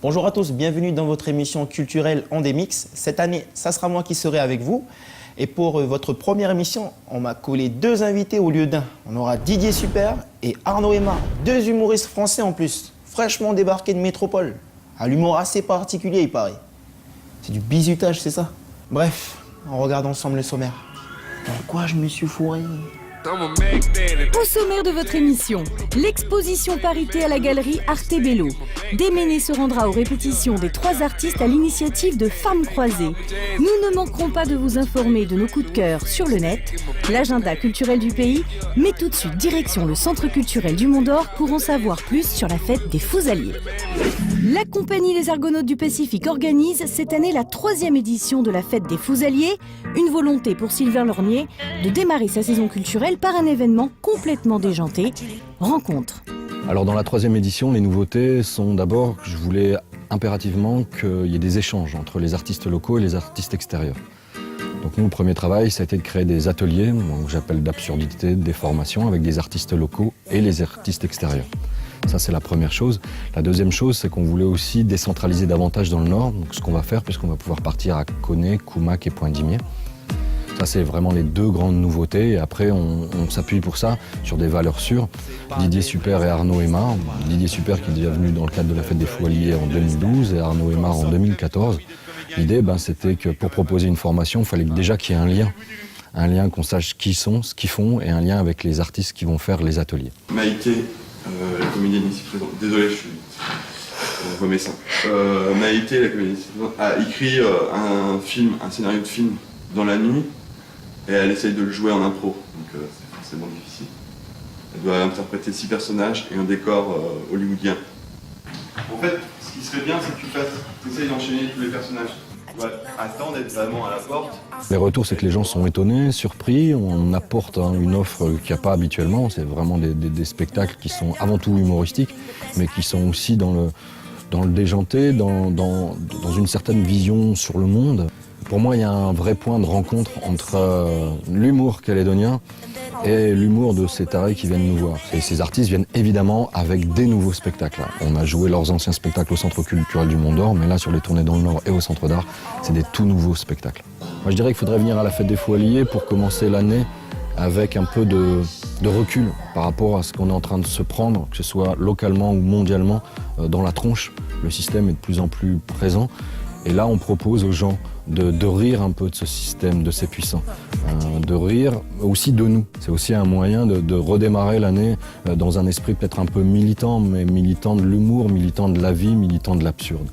Bonjour à tous, bienvenue dans votre émission culturelle Endemix. Cette année, ça sera moi qui serai avec vous. Et pour votre première émission, on m'a collé 2 invités au lieu d'un. On aura Didier Super et Arnaud Aimard, 2 humoristes français en plus, fraîchement débarqués de métropole. À l'humour assez particulier, il paraît. C'est du bizutage, c'est ça? Bref, on regarde ensemble le sommaire. Dans quoi je me suis fourré? Au sommaire de votre émission, l'exposition parité à la galerie Arte Bello. Déméné se rendra aux répétitions des 3 artistes à l'initiative de Femmes Croisées. Nous ne manquerons pas de vous informer de nos coups de cœur sur le net, l'agenda culturel du pays, mais tout de suite direction le centre culturel du Mont d'Or pour en savoir plus sur la fête des Fous Alliés. La compagnie Les Argonautes du Pacifique organise cette année la 3e édition de la fête des Fous Alliés, une volonté pour Sylvain Lornier de démarrer sa saison culturelle par un événement complètement déjanté, rencontre. Alors dans la 3e édition, les nouveautés sont d'abord que je voulais impérativement qu'il y ait des échanges entre les artistes locaux et les artistes extérieurs. Donc nous, le premier travail, ça a été de créer des ateliers, que j'appelle d'absurdité, de déformation, avec des artistes locaux et les artistes extérieurs. Ça, c'est la première chose. La deuxième chose, c'est qu'on voulait aussi décentraliser davantage dans le Nord. Donc ce qu'on va faire, puisqu'on va pouvoir partir à Koné, Koumac et Pointe-d'Imier. Ça, c'est vraiment les 2 grandes nouveautés. Et après, on s'appuie pour ça sur des valeurs sûres. Didier Super et Arnaud Aimard. Didier Super qui est déjà venu dans le cadre de la fête des Fous Alliés en 2012 et Arnaud Aimard en 2014. L'idée, c'était que pour proposer une formation, il fallait déjà qu'il y ait un lien. Un lien qu'on sache qui ils sont, ce qu'ils font, et un lien avec les artistes qui vont faire les ateliers. Maïté, la comédienne ici présente. Désolé, je remets ça. Maïté, la comédienne ici présente, a écrit un scénario de film dans la nuit. Et elle essaye de le jouer en impro, donc c'est forcément difficile. Elle doit interpréter 6 personnages et un décor hollywoodien. En fait, ce qui serait bien, c'est que tu essayes d'enchaîner tous les personnages. Tu dois attendre d'être vraiment à la porte. Les retours, c'est que les gens sont étonnés, surpris. On apporte une offre qu'il n'y a pas habituellement. C'est vraiment des spectacles qui sont avant tout humoristiques, mais qui sont aussi dans le déjanté, dans une certaine vision sur le monde. Pour moi, il y a un vrai point de rencontre entre l'humour calédonien et l'humour de ces tarés qui viennent nous voir. Et ces artistes viennent évidemment avec des nouveaux spectacles. On a joué leurs anciens spectacles au Centre culturel du Mont d'Or, mais là, sur les tournées dans le Nord et au Centre d'Art, c'est des tout nouveaux spectacles. Moi, je dirais qu'il faudrait venir à la fête des Fous Alliés pour commencer l'année avec un peu de recul par rapport à ce qu'on est en train de se prendre, que ce soit localement ou mondialement, dans la tronche. Le système est de plus en plus présent. Et là, on propose aux gens de rire un peu de ce système, de ces puissants, de rire aussi de nous. C'est aussi un moyen de redémarrer l'année dans un esprit peut-être un peu militant, mais militant de l'humour, militant de la vie, militant de l'absurde.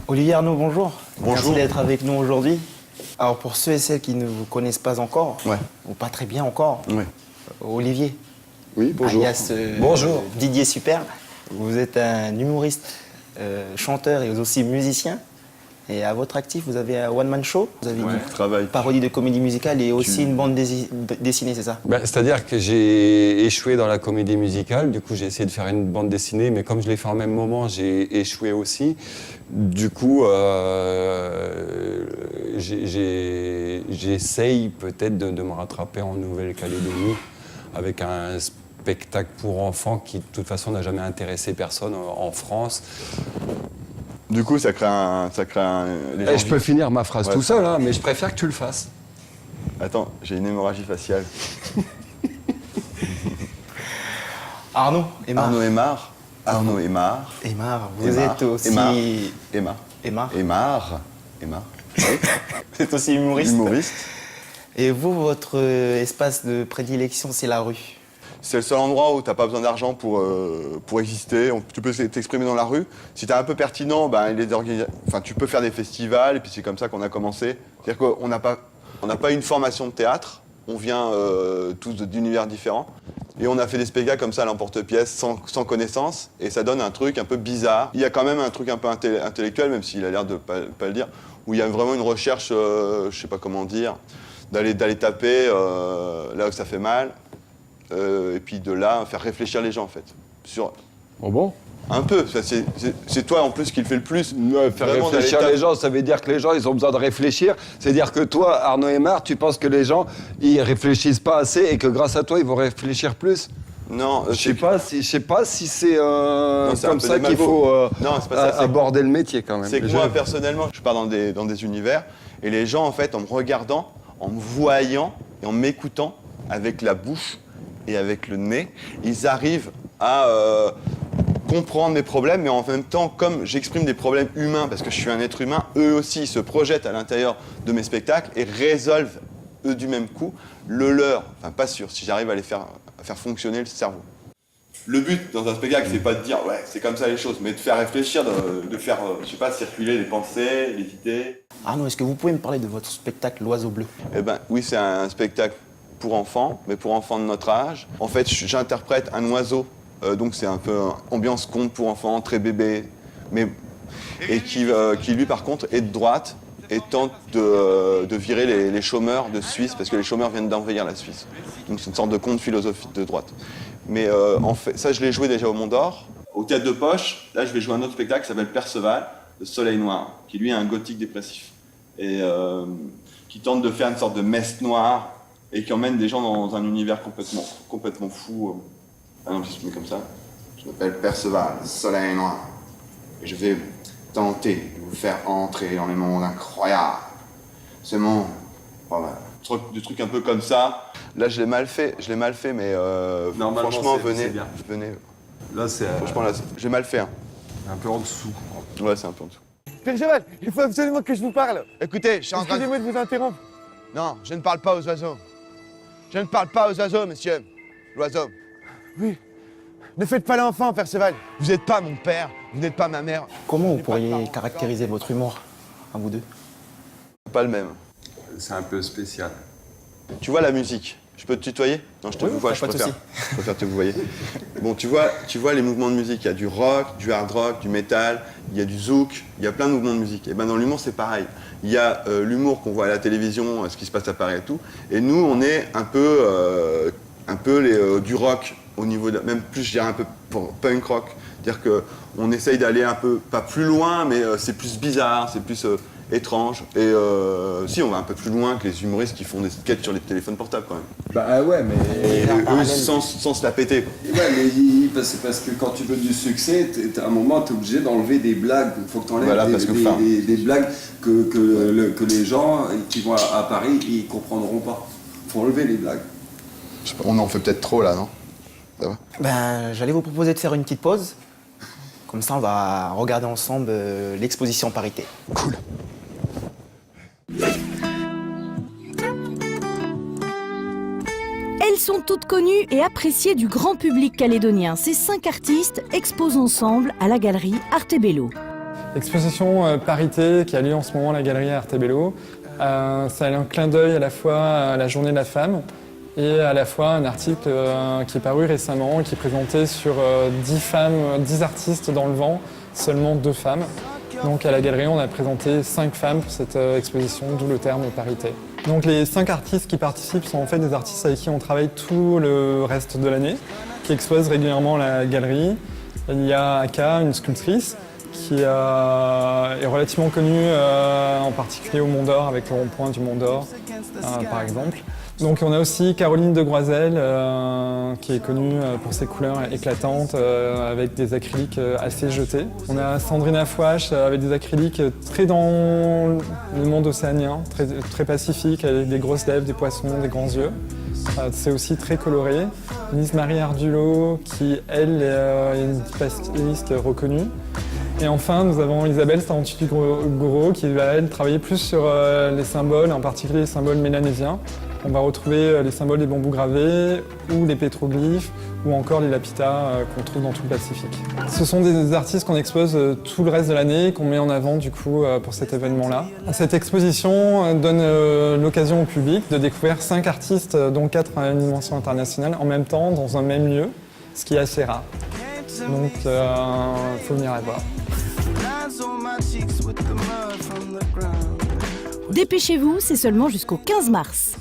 Olivier Arnaud, bonjour. Bonjour. Merci d'être avec nous aujourd'hui. Alors pour ceux et celles qui ne vous connaissent pas encore, ou pas très bien encore, Olivier, Oui, bonjour. alias Bonjour. Didier Super, vous êtes un humoriste, chanteur et aussi musicien. Et à votre actif, vous avez un one-man show, vous avez une parodie de comédie musicale et aussi une bande dessinée, c'est ça? C'est-à-dire que j'ai échoué dans la comédie musicale, du coup j'ai essayé de faire une bande dessinée, mais comme je l'ai fait en même moment, j'ai échoué aussi. Du coup, j'essaye peut-être de me rattraper en Nouvelle-Calédonie avec un spectacle pour enfants qui de toute façon n'a jamais intéressé personne en France. Du coup, ça crée un... Je peux finir ma phrase tout seul, mais je préfère que tu le fasses. Attends, j'ai une hémorragie faciale. Arnaud Aimard. Arnaud Aimard. Arnaud Aimard. Aimard, vous êtes aussi... Aimard. Aimard. Oui. Vous êtes aussi humoriste. Humoriste. Et vous, votre espace de prédilection, c'est la rue? C'est le seul endroit où tu n'as pas besoin d'argent pour exister. Tu peux t'exprimer dans la rue. Si tu es un peu pertinent, tu peux faire des festivals, et puis c'est comme ça qu'on a commencé. C'est-à-dire qu'on n'a pas une formation de théâtre, on vient tous d'univers différents. Et on a fait des spectacles comme ça à l'emporte-pièce, sans connaissance, et ça donne un truc un peu bizarre. Il y a quand même un truc un peu intellectuel, même s'il a l'air de pas le dire, où il y a vraiment une recherche, je sais pas comment dire, d'aller taper là où ça fait mal. Et puis de là, faire réfléchir les gens, en fait. Oh bon? Un peu. C'est toi, en plus, qui le fais le plus. Faire réfléchir les gens, ça veut dire que les gens, ils ont besoin de réfléchir. C'est-à-dire que toi, Arnaud Aimard, tu penses que les gens, ils réfléchissent pas assez et que grâce à toi, ils vont réfléchir plus? Non, Je sais pas si c'est c'est un comme peu ça des qu'il faut Non, c'est pas ça, c'est aborder le métier quand même. C'est que moi, personnellement, je pars dans des univers et les gens, en fait, en me regardant, en me voyant et en m'écoutant avec la bouche et avec le nez, ils arrivent à comprendre mes problèmes, mais en même temps, comme j'exprime des problèmes humains, parce que je suis un être humain, eux aussi se projettent à l'intérieur de mes spectacles et résolvent, eux du même coup, le leur. Enfin, pas sûr, si j'arrive à faire fonctionner le cerveau. Le but dans un spectacle, c'est pas de dire ouais, c'est comme ça les choses, mais de faire réfléchir, de faire, je sais pas, circuler les pensées, les idées. Arnaud, est-ce que vous pouvez me parler de votre spectacle L'Oiseau Bleu? Eh ben, oui, c'est un spectacle pour enfants, mais pour enfants de notre âge. En fait, j'interprète un oiseau, donc c'est un peu ambiance conte pour enfants, très bébé, et qui lui, par contre, est de droite et tente de virer les chômeurs de Suisse, parce que les chômeurs viennent d'envahir la Suisse. Donc c'est une sorte de conte philosophique de droite. Mais en fait, ça, je l'ai joué déjà au Mont d'Or. Au Théâtre de Poche, là, je vais jouer un autre spectacle qui s'appelle Perceval, le Soleil Noir, qui lui est un gothique dépressif. Et qui tente de faire une sorte de messe noire et qui emmène des gens dans un univers complètement fou. Par exemple, je me mets comme ça. Je m'appelle Perceval, le Soleil Noir. Et je vais tenter de vous faire entrer dans les mondes incroyables. Ce monde, voilà. Des trucs un peu comme ça. Là, je l'ai mal fait, mais franchement, venez. Là, c'est Franchement, là, j'ai mal fait. Hein. un peu en dessous. Ouais, c'est un peu en dessous. Perceval, il faut absolument que je vous parle. Écoutez, je suis en train de... Excusez-moi de vous interrompre. Non, je ne parle pas aux oiseaux. Je ne parle pas aux oiseaux, monsieur. L'oiseau. Oui. Ne faites pas l'enfant, Perceval. Vous n'êtes pas mon père, vous n'êtes pas ma mère. Comment vous pourriez caractériser votre humour, à vous deux? Pas le même. C'est un peu spécial. Tu vois la musique? Je peux te tutoyer? Non, je te vous vois, je pas de préfère. souci. Je préfère te vous voyer. Bon, tu vois les mouvements de musique. Il y a du rock, du hard rock, du métal, il y a du zouk, il y a plein de mouvements de musique. Et ben dans l'humour, c'est pareil. Il y a l'humour qu'on voit à la télévision, ce qui se passe à Paris et tout. Et nous, on est un peu du rock au niveau de, même plus, je dirais un peu punk rock. C'est-à-dire qu'on essaye d'aller un peu, pas plus loin, mais c'est plus bizarre, c'est plus étrange. Et si, on va un peu plus loin que les humoristes qui font des sketchs sur les téléphones portables quand même. Bah ouais, mais... Et eux, sans se la péter. Ouais, mais c'est parce que quand tu veux du succès, à un moment, tu es obligé d'enlever des blagues. Il faut que tu enlèves Voilà, des blagues que les gens qui vont à Paris, ils comprendront pas. Il faut enlever les blagues. Je sais pas, on en fait peut-être trop là, non? Ça va? Ben, j'allais vous proposer de faire une petite pause. Comme ça, on va regarder ensemble l'exposition Parité. Cool. Elles sont toutes connues et appréciées du grand public calédonien. Ces 5 artistes exposent ensemble à la galerie Artebello. L'exposition Parité qui a lieu en ce moment à la galerie Artebello, ça a un clin d'œil à la fois à la Journée de la femme et à la fois un article qui est paru récemment et qui présentait sur 10 artistes dans le vent, seulement 2 femmes. Donc à la galerie, on a présenté 5 femmes pour cette exposition, d'où le terme Parité. Donc les 5 artistes qui participent sont en fait des artistes avec qui on travaille tout le reste de l'année, qui exposent régulièrement à la galerie. Il y a Aka, une sculptrice, qui est relativement connue en particulier au Mont d'Or, avec le rond-point du Mont d'Or, par exemple. Donc on a aussi Caroline de Groiselle, qui est connue pour ses couleurs éclatantes, avec des acryliques assez jetés. On a Sandrine Afouache, avec des acryliques très dans le monde océanien, très pacifique, avec des grosses lèvres, des poissons, des grands yeux. C'est aussi très coloré. Lise-Marie Ardulot, qui elle est une pasteliste reconnue. Et enfin, nous avons Isabelle Starantuti-Gouraud, qui va elle travailler plus sur les symboles, en particulier les symboles mélanésiens. On va retrouver les symboles des bambous gravés, ou les pétroglyphes, ou encore les lapitas qu'on trouve dans tout le Pacifique. Ce sont des artistes qu'on expose tout le reste de l'année, qu'on met en avant du coup pour cet événement-là. Cette exposition donne l'occasion au public de découvrir 5 artistes, dont 4 à une dimension internationale, en même temps, dans un même lieu, ce qui est assez rare. Donc il faut venir la voir. Dépêchez-vous, c'est seulement jusqu'au 15 mars.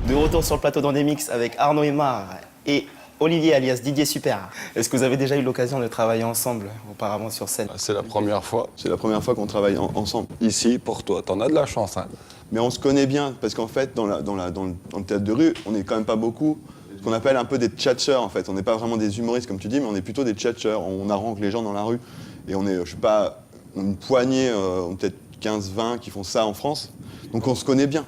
De retour sur le plateau d'Endemix avec Arnaud Aymar et Olivier alias Didier Super. Est-ce que vous avez déjà eu l'occasion de travailler ensemble auparavant sur scène? C'est la première fois. C'est la première fois qu'on travaille ensemble. Ici, pour toi, t'en as de la chance. Hein. mais on se connaît bien, parce qu'en fait, dans le théâtre de rue, on n'est quand même pas beaucoup, ce qu'on appelle un peu des tchatcheurs, en fait. On n'est pas vraiment des humoristes, comme tu dis, mais on est plutôt des tchatcheurs. On arrange les gens dans la rue, et on est, je sais pas, une poignée, peut-être 15-20 qui font ça en France, donc on se connaît bien.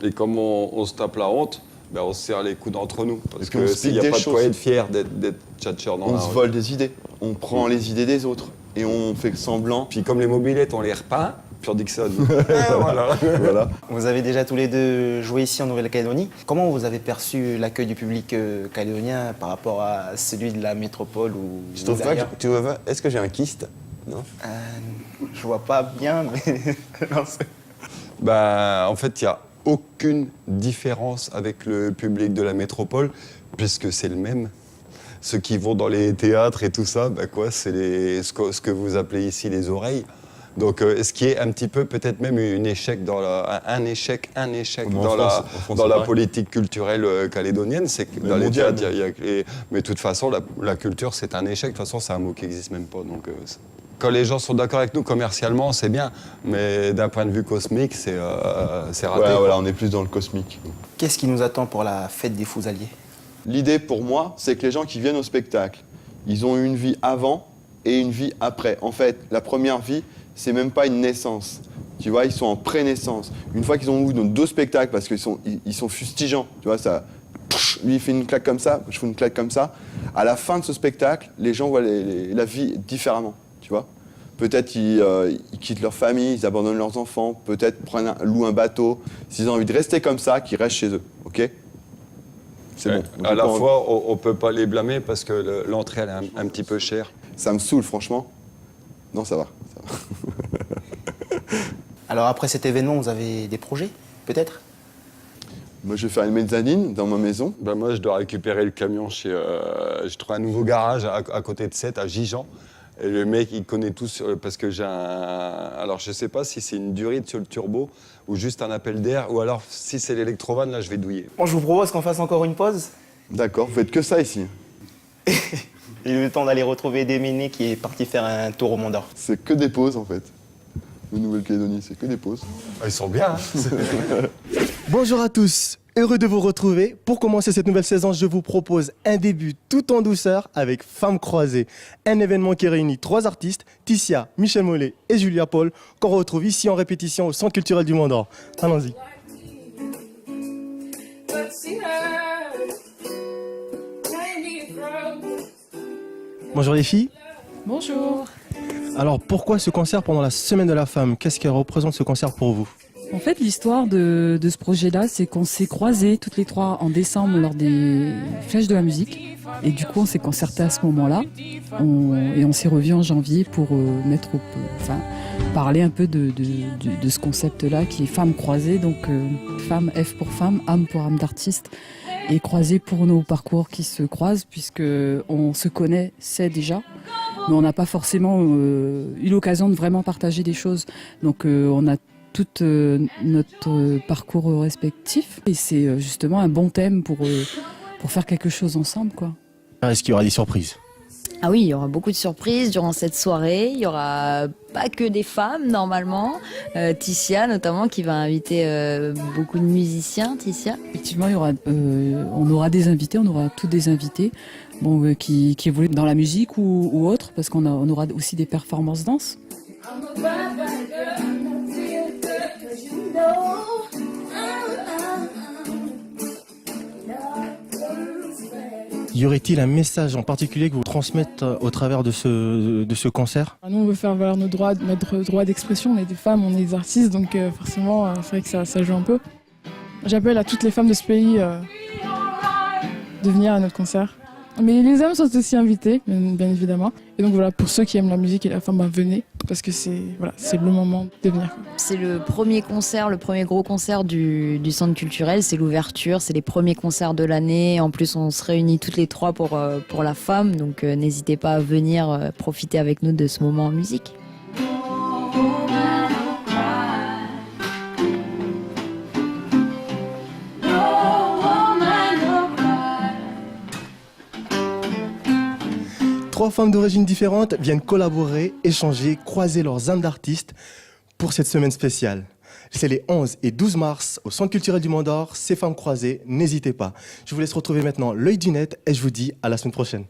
Et comme on se tape la honte, ben on se serre les coudes entre nous. Parce qu'on que se s'il pique n'y a des pas de choses. quoi être fier d'être tchatcheur dans la On se rue. vole des idées, on prend les idées des autres, et on fait semblant. Puis comme les mobylettes, on les repeint, puis on dit que ça... voilà. Voilà. Vous avez déjà tous les deux joué ici en Nouvelle-Calédonie. Comment vous avez perçu l'accueil du public calédonien par rapport à celui de la métropole ou Je trouve pas d'ailleurs? que tu vois pas. Est-ce que j'ai un kyste? Non. Je vois pas bien, mais non, Ben, en fait, il n'y a aucune différence avec le public de la métropole, puisque c'est le même. Ceux qui vont dans les théâtres et tout ça, ben quoi, c'est ce que vous appelez ici les oreilles. Donc, ce qui est un petit peu, peut-être même un échec dans la politique culturelle calédonienne, c'est que dans les théâtres, mais de toute façon, la culture, c'est un échec. De toute façon, c'est un mot qui n'existe même pas. Donc, quand les gens sont d'accord avec nous commercialement, c'est bien, mais d'un point de vue cosmique, c'est raté. Ouais, voilà, on est plus dans le cosmique. Qu'est-ce qui nous attend pour la fête des Fous Alliés? L'idée pour moi, c'est que les gens qui viennent au spectacle, ils ont eu une vie avant et une vie après. En fait, la première vie, c'est même pas une naissance. Tu vois, ils sont en pré-naissance. Une fois qu'ils ont eu nos 2 spectacles, parce qu'ils sont fustigeants, tu vois, ça, lui il fait une claque comme ça, je fais une claque comme ça. À la fin de ce spectacle, les gens voient la vie différemment, tu vois. Peut-être ils quittent leur famille, ils abandonnent leurs enfants, peut-être louent un bateau. S'ils ont envie de rester comme ça, qu'ils restent chez eux, ok? C'est bon. À la fois, on ne peut pas les blâmer parce que l'entrée, elle est un petit peu chère. Ça me saoule, franchement. Non, ça va. Alors après cet événement, vous avez des projets, peut-être? Moi, je vais faire une mezzanine dans ma maison. Ben moi, je dois récupérer le camion chez... je trouve un nouveau garage à côté de Sète, à Gijan. Et le mec, il connaît tout parce que j'ai un... Alors, je sais pas si c'est une durite sur le turbo ou juste un appel d'air, ou alors si c'est l'électrovan, là, je vais douiller. Bon, je vous propose qu'on fasse encore une pause. D'accord, vous faites que ça ici. J'ai eu le temps d'aller retrouver Déméné qui est parti faire un tour au Mont d'Or. C'est que des pauses, en fait. La Nouvelle-Calédonie, c'est que des pauses. Ils sont bien, hein. Bonjour à tous, heureux de vous retrouver. Pour commencer cette nouvelle saison, je vous propose un début tout en douceur avec Femmes Croisées. Un événement qui réunit 3 artistes, Tissia, Michel Mollet et Julia Paul, qu'on retrouve ici en répétition au Centre culturel du Mont d'Or. Allons-y. Bonjour les filles. Bonjour. Alors pourquoi ce concert pendant la Semaine de la Femme? Qu'est-ce que représente ce concert pour vous? En fait, l'histoire de ce projet-là, c'est qu'on s'est croisés toutes les 3 en décembre lors des flèches de la musique. Et du coup, on s'est concertés à ce moment-là. Et on s'est revus en janvier pour parler un peu de ce concept-là qui est Femmes croisées. Donc, femme, F pour femme, âme pour âme d'artiste. Et croisées pour nos parcours qui se croisent, puisqu'on se connaissait déjà. Mais on n'a pas forcément eu l'occasion de vraiment partager des choses. Donc, on a tout notre parcours respectif. Et c'est justement un bon thème pour faire quelque chose ensemble, quoi. Est-ce qu'il y aura des surprises? Ah oui, il y aura beaucoup de surprises durant cette soirée. Il y aura pas que des femmes, normalement. Tissia, notamment, qui va inviter beaucoup de musiciens. Tissia. Effectivement, on aura des invités, on aura tous des invités qui évoluent dans la musique ou autre, parce qu'on aura aussi des performances danse. Y aurait-il un message en particulier que vous transmettez au travers de ce concert? Nous, on veut faire valoir notre droit d'expression. On est des femmes, on est des artistes, donc forcément, c'est vrai que ça joue un peu. J'appelle à toutes les femmes de ce pays de venir à notre concert. Mais les hommes sont aussi invités, bien évidemment. Et donc voilà, pour ceux qui aiment la musique et la femme, venez, parce que c'est le moment de venir. C'est le premier concert, le premier gros concert du centre culturel. C'est l'ouverture, c'est les premiers concerts de l'année. En plus, on se réunit toutes les 3 pour la femme. Donc n'hésitez pas à venir profiter avec nous de ce moment en musique. Trois femmes d'origines différentes viennent collaborer, échanger, croiser leurs âmes d'artistes pour cette semaine spéciale. C'est les 11 et 12 mars au Centre culturel du Mont d'Or. C'est Femmes croisées, n'hésitez pas. Je vous laisse retrouver maintenant l'œil du net et je vous dis à la semaine prochaine.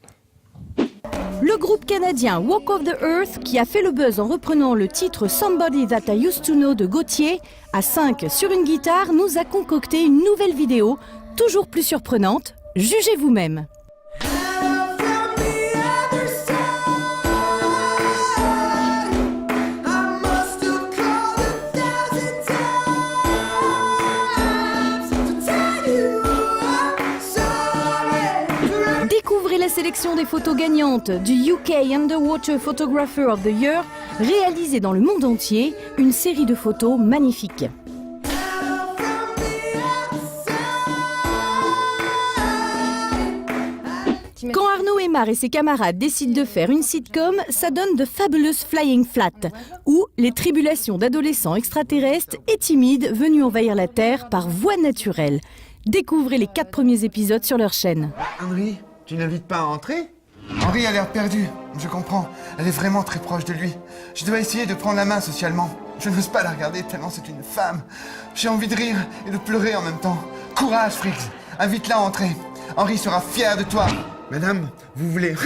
Le groupe canadien Walk of the Earth, qui a fait le buzz en reprenant le titre Somebody That I Used to Know de Gauthier, à 5 sur une guitare, nous a concocté une nouvelle vidéo, toujours plus surprenante. Jugez vous-même. Découvrez la sélection des photos gagnantes du UK Underwater Photographer of the Year, réalisée dans le monde entier, une série de photos magnifiques. Quand Arnaud Aymar et ses camarades décident de faire une sitcom, ça donne The Fabulous Flying Flat, ou les tribulations d'adolescents extraterrestres et timides venus envahir la Terre par voie naturelle. Découvrez les 4 premiers épisodes sur leur chaîne. Henri, tu n'invites pas à entrer? Henri a l'air perdu, je comprends. Elle est vraiment très proche de lui. Je dois essayer de prendre la main socialement. Je n'ose pas la regarder tellement c'est une femme. J'ai envie de rire et de pleurer en même temps. Courage, Frix, invite-la à entrer. Henri sera fier de toi. Madame, vous voulez...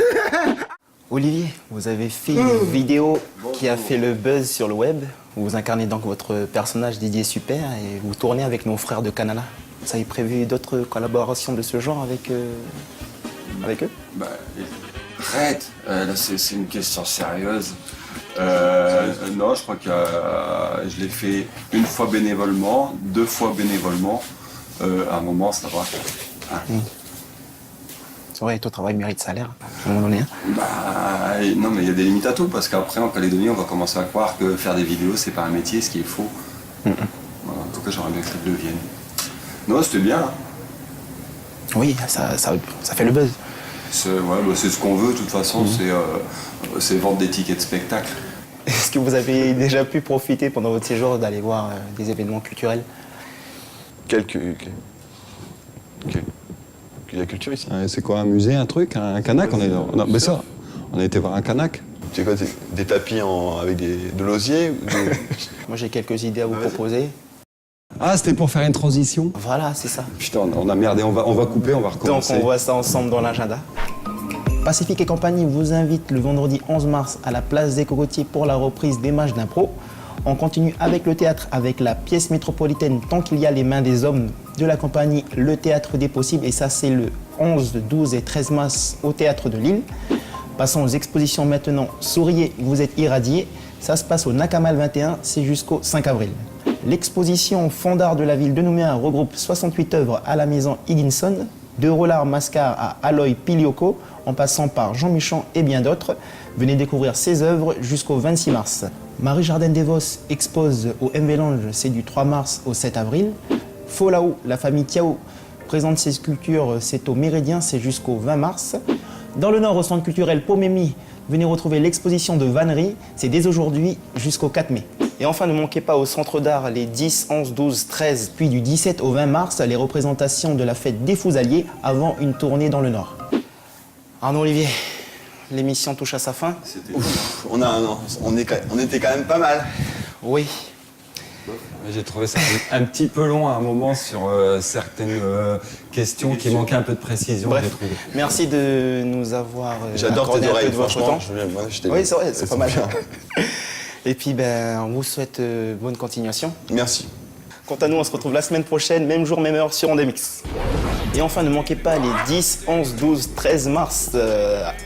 Olivier, vous avez fait une vidéo qui a fait le buzz sur le web. Vous incarnez donc votre personnage Didier Super et vous tournez avec nos frères de Canada. Vous avez prévu d'autres collaborations de ce genre avec eux? Bah, arrête, là c'est une question sérieuse. Non, je crois que je l'ai fait une fois bénévolement, 2 fois bénévolement. À un moment, ça va. Hein. C'est vrai, ton travail mérite salaire, à un moment donné. Bah, non, mais il y a des limites à tout, parce qu'après, en Calédonie, on va commencer à croire que faire des vidéos, c'est pas un métier, ce qui est faux. Voilà, en tout cas, j'aimerais bien que ça le devienne. Non, c'était bien. Hein. Oui, ça fait le buzz. C'est ce qu'on veut, de toute façon, c'est vendre des tickets de spectacle. Est-ce que vous avez déjà pu profiter pendant votre séjour d'aller voir des événements culturels? La culture ici. C'est quoi, un musée, un truc, un Kanak? On a été voir un Kanak. C'est quoi, des tapis avec de l'osier Moi j'ai quelques idées à vous proposer. Ah, c'était pour faire une transition? Voilà, c'est ça. Putain, on a merdé, on va couper, on va recommencer. Donc on voit ça ensemble dans l'agenda. Pacifique et compagnie vous invite le vendredi 11 mars à la place des Cocotiers pour la reprise des matchs d'impro. On continue avec le théâtre, avec la pièce métropolitaine Tant qu'il y a les mains des hommes de la compagnie Le Théâtre des Possibles. Et ça, c'est le 11, 12 et 13 mars au Théâtre de Lille. Passons aux expositions maintenant. Souriez, vous êtes irradiés. Ça se passe au Nakamal 21, c'est jusqu'au 5 avril. L'exposition Fonds d'art de la ville de Nouméa regroupe 68 œuvres à la maison Higginson, de Rollard Mascar à Aloy Pilioko, en passant par Jean Michon et bien d'autres. Venez découvrir ces œuvres jusqu'au 26 mars. Marie Jardin Devos expose au MV Lounge, c'est du 3 mars au 7 avril. Folao, la famille Tiao présente ses sculptures, c'est au Méridien, c'est jusqu'au 20 mars. Dans le Nord, au Centre culturel Pomemi, venez retrouver l'exposition de vannerie, c'est dès aujourd'hui jusqu'au 4 mai. Et enfin, ne manquez pas au Centre d'art les 10, 11, 12, 13, puis du 17 au 20 mars, les représentations de la fête des Fusaliers avant une tournée dans le Nord. Arnaud Olivier, l'émission touche à sa fin. On était quand même pas mal. Oui. J'ai trouvé ça un petit peu long à un moment sur certaines questions qui manquaient un peu de précision. Bref, merci de nous avoir J'adore tes oreilles, de votre franchement. temps. Oui, c'est vrai, c'est pas mal. Et puis, on vous souhaite bonne continuation. Merci. Quant à nous, on se retrouve la semaine prochaine, même jour, même heure, sur Ondemix. Et enfin, ne manquez pas les 10, 11, 12, 13 mars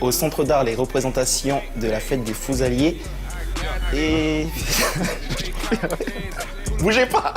au Centre d'art, les représentations de la fête des Fusaliers. Et... Bougez pas!